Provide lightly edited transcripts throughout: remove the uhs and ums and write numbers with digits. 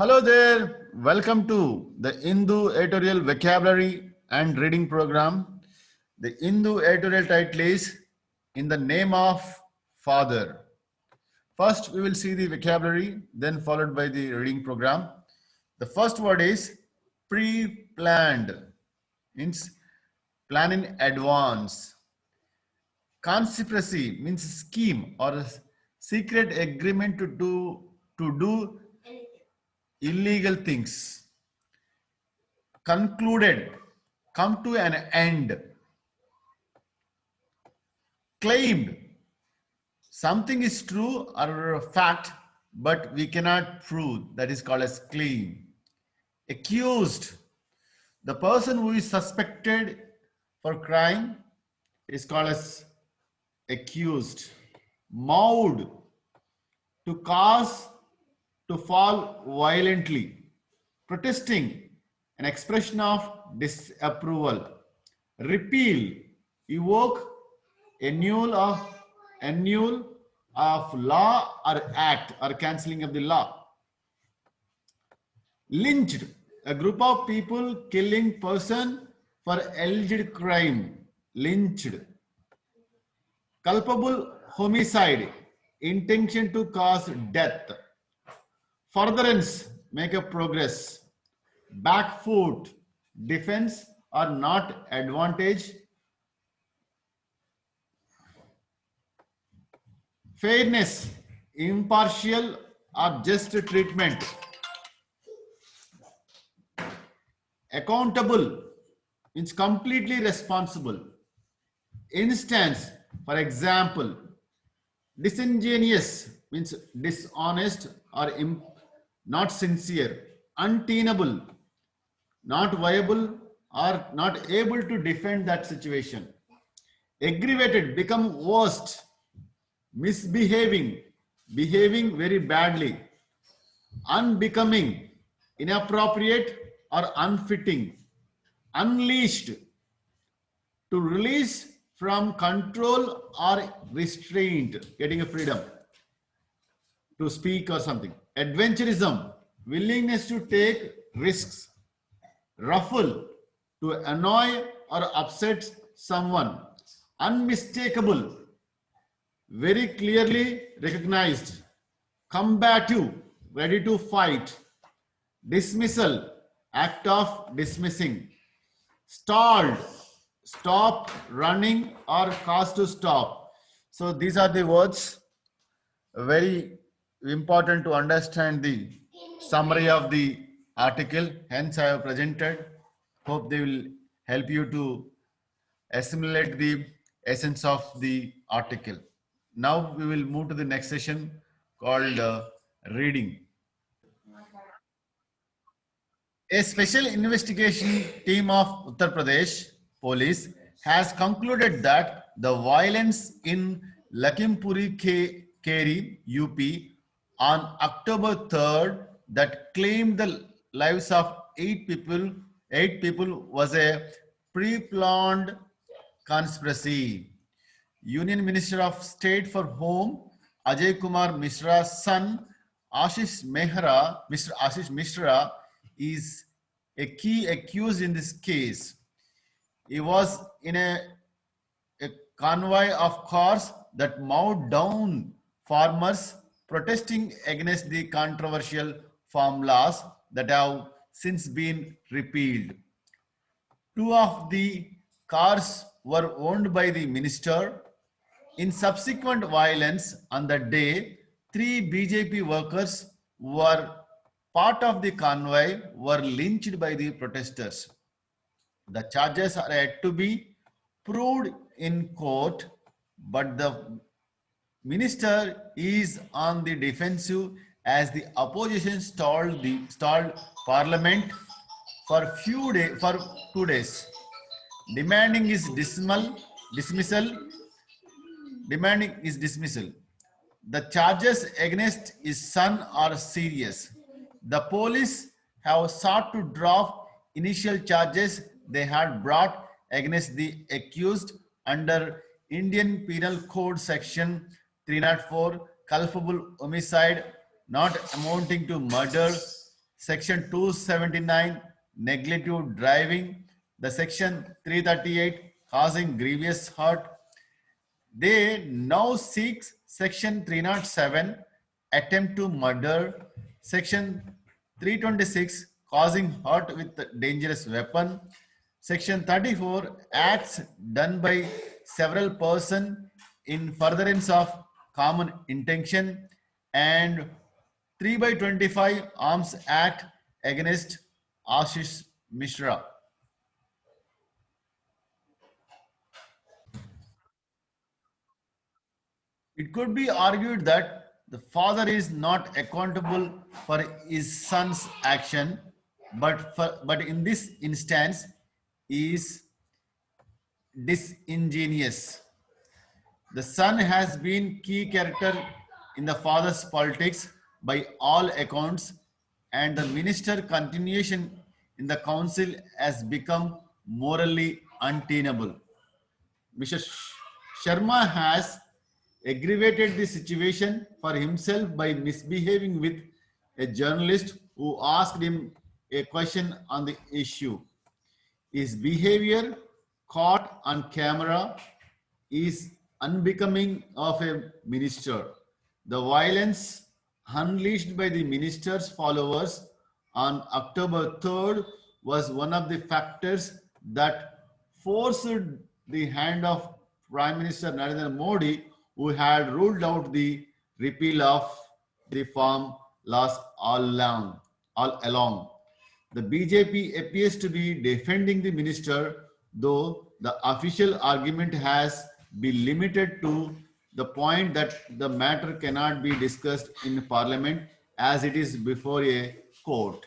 Hello there. Welcome to the Hindu editorial vocabulary and reading program. The Hindu editorial title is In the Name of Father. First, we will see the vocabulary, then followed by the reading program. The first word is pre-planned, means plan in advance. Conspiracy means scheme or a secret agreement to do illegal things. Concluded, come to an end. Claimed, something is true or a fact, but we cannot prove. That is called as claim. Accused, the person who is suspected for crime is called as accused. Mauled, to cause to fall violently. Protesting, an expression of disapproval. Repeal, evoke, annul of law or act or cancelling of the law. Lynched, a group of people killing person for alleged crime. Lynched. Culpable, homicide, intention to cause death. Furtherance, make a progress. Back foot, defense or not advantage. Fairness, impartial or just treatment. Accountable means completely responsible. Instance, for example, disingenuous means dishonest or not sincere. Untenable, not viable or not able to defend that situation. Aggravated, become worst. Misbehaving, behaving very badly. Unbecoming, inappropriate or unfitting. Unleashed, to release from control or restraint, getting a freedom to speak or something. Adventurism, willingness to take risks. Ruffle, to annoy or upset someone. Unmistakable, very clearly recognized. Combative, ready to fight. Dismissal, act of dismissing. Stalled, stop running or cause to stop. So these are the words. Very important to understand the summary of the article. Hence I have presented. Hope they will help you to assimilate the essence of the article. Now we will move to the next session called reading. A special investigation team of Uttar Pradesh police has concluded that the violence in Lakhimpuri Kheri, UP, on October 3rd that claimed the lives of eight people was a pre-planned conspiracy. Union Minister of State for Home, Ajay Kumar Mishra's son, Mr. Ashish Mishra, is a key accused in this case. He was in a convoy of cars that mowed down farmers protesting against the controversial farm laws that have since been repealed. Two of the cars were owned by the minister. In subsequent violence on that day, 3 BJP workers who were part of the convoy were lynched by the protesters. The charges are yet to be proved in court, but the minister is on the defensive as the opposition stalled parliament for 2 days, demanding his dismissal. Demanding his dismissal. The charges against his son are serious. The police have sought to drop initial charges they had brought against the accused under Indian Penal Code section 304, culpable homicide not amounting to murder, Section 279, negligent driving. The Section 338, causing grievous hurt. They now seek Section 307, attempt to murder. Section 326, causing hurt with a dangerous weapon. Section 34, acts done by several persons in furtherance of common intention. And 3 by 25, Arms Act against Ashish Mishra. It could be argued that the father is not accountable for his son's action, but in this instance is disingenuous. The son has been key character in the father's politics by all accounts, and the minister continuation in the council has become morally untenable. Mr. Sharma has aggravated the situation for himself by misbehaving with a journalist who asked him a question on the issue. His behavior, caught on camera, is unbecoming of a minister. The violence unleashed by the minister's followers on October 3rd was one of the factors that forced the hand of Prime Minister Narendra Modi, who had ruled out the repeal of the farm laws all along. The BJP appears to be defending the minister, though the official argument has been limited to the point that the matter cannot be discussed in parliament as it is before a court.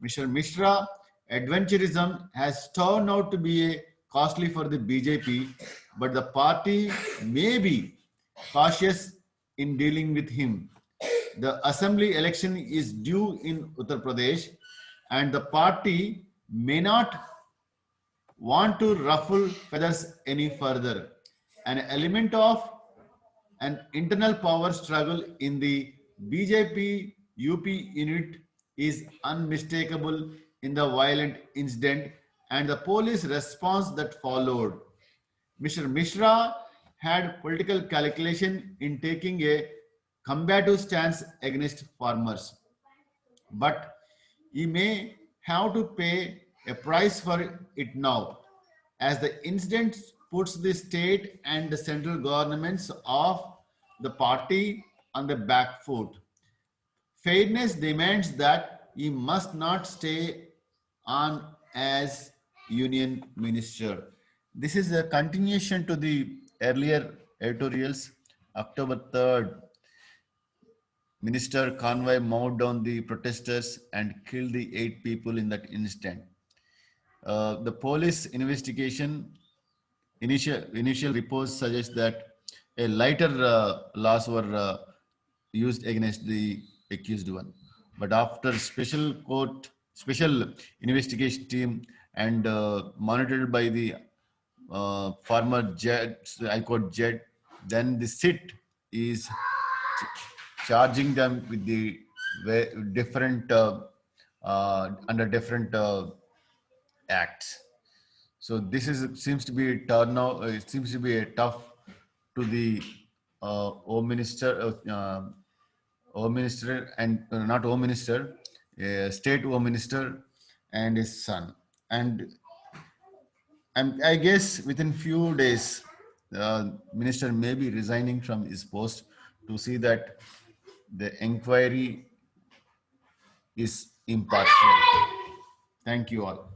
Mr. Mishra, adventurism has turned out to be costly for the BJP, but the party may be cautious in dealing with him. The assembly election is due in Uttar Pradesh, and the party may not want to ruffle feathers any further. An element of an internal power struggle in the BJP UP unit is unmistakable in the violent incident and the police response that followed. Mr. Mishra had political calculation in taking a combative stance against farmers, but he may have to pay a price for it now, as the incident puts the state and the central governments of the party on the back foot. Fairness demands that he must not stay on as union minister. This is a continuation to the earlier editorials. October 3rd, Minister convoy mowed down the protesters and killed the 8 people in that instant. The police investigation initial reports suggest that a lighter laws were used against the accused one, but after special investigation team and monitored by the former judge, High Court judge, then the sit is charging them with the different under different acts. So this is seems to be a turnout. It seems to be a tough to the Home Minister and not Home Minister, State Home Minister and his son. And I guess within few days, the minister may be resigning from his post to see that the inquiry is impartial. Thank you all.